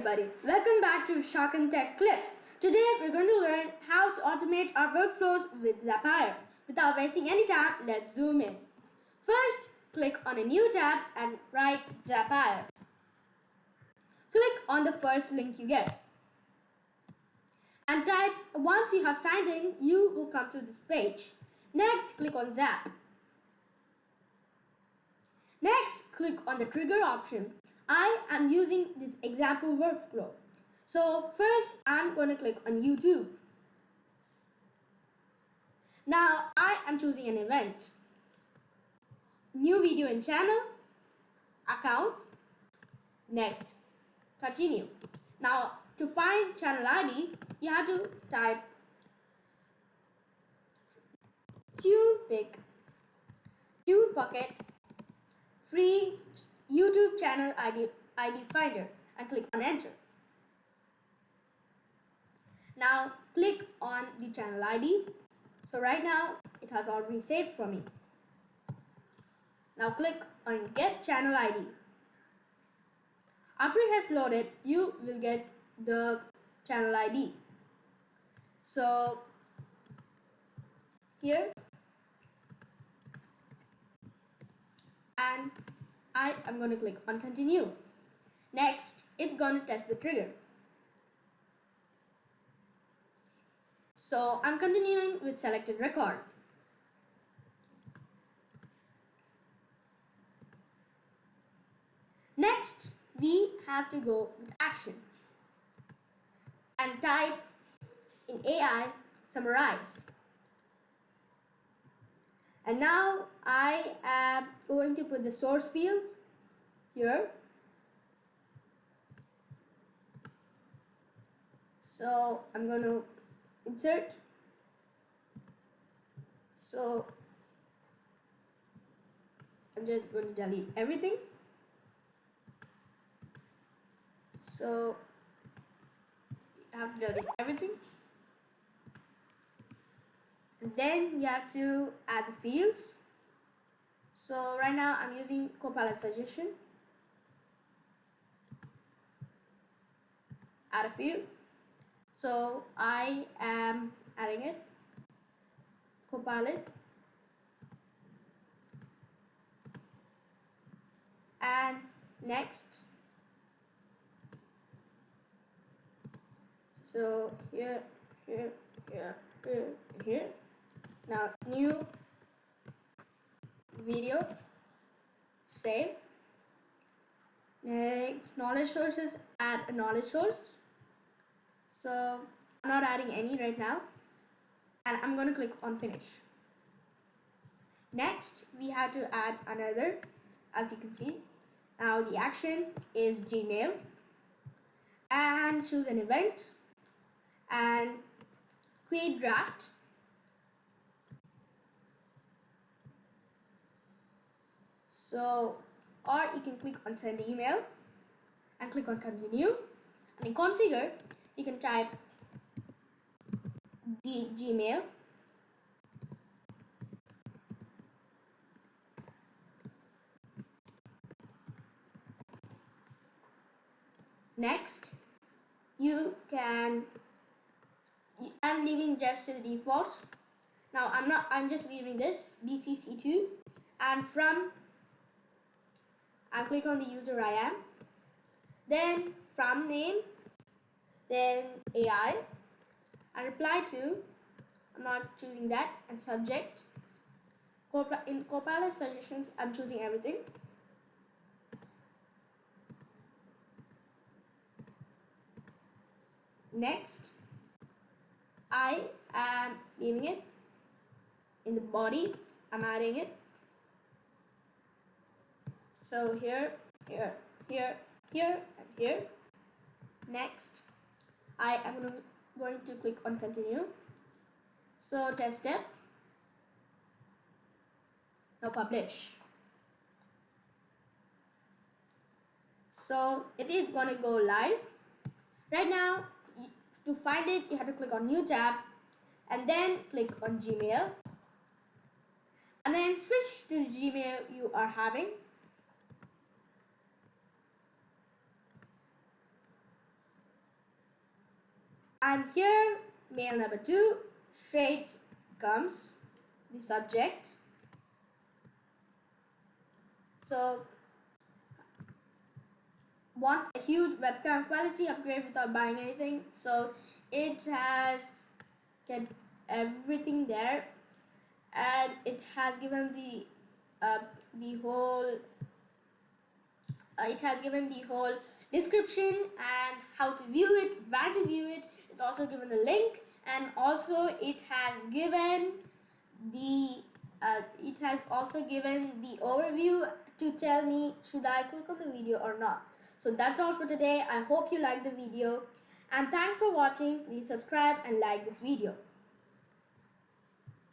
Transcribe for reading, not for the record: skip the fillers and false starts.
Everybody, welcome back to Shark and Tech Clips. Today we're going to learn how to automate our workflows with Zapier. Without wasting any time, let's zoom in. First, click on a new tab and write Zapier. Click on the first link you get. And type, once you have signed in, you will come to this page. Next, click on Zap. Next, click on the trigger option. I am using this example workflow. So first, I'm going to click on YouTube. Now, I am choosing an event. New video and channel, account, next, continue. Now, to find channel ID, you have to type TuneBucket free YouTube channel ID finder and click on enter. Now click on the channel ID. So right now it has already saved for me. Now click on get channel ID. After it has loaded, you will get the channel ID. So here, and I am going to click on continue. Next, it's going to test the trigger. So I'm continuing with selected record. Next, we have to go with action and type in AI summarize. And now I am going to put the source fields here. So I'm going to insert. So I'm just going to delete everything. So you have to delete everything. And then you have to add the fields. So right now I'm using Copilot suggestion. Add a field. So I am adding it. Copilot. And next. So here. Now new video, save. Next, knowledge sources, add a knowledge source. So I'm not adding any right now, and I'm going to click on finish. Next, we have to add another, as you can see. Now the action is Gmail, and choose an event and create draft. So, or you can click on send email and click on continue, and in configure you can type the Gmail, next I'm leaving just to the default. Now I'm just leaving this BCC2, and I'm click on the user I am, then from name, then AI, and reply to, I'm not choosing that, and subject. In Copilot suggestions, I'm choosing everything. Next, I am leaving it. In the body, I'm adding it. So here, and here. Next, I am going to click on continue. So test step. Now publish. So it is gonna go live. Right now, to find it, you have to click on new tab and then click on Gmail. And then switch to the Gmail you are having. And here, mail number 2, straight comes the subject. So, want a huge webcam quality upgrade without buying anything. So it has kept everything there, and it has given the whole description and how to view it, where to view it. It's also given the link, and also it has given the overview to tell me should I click on the video or not. So that's all for today. I hope you liked the video, and thanks for watching. Please subscribe and like this video.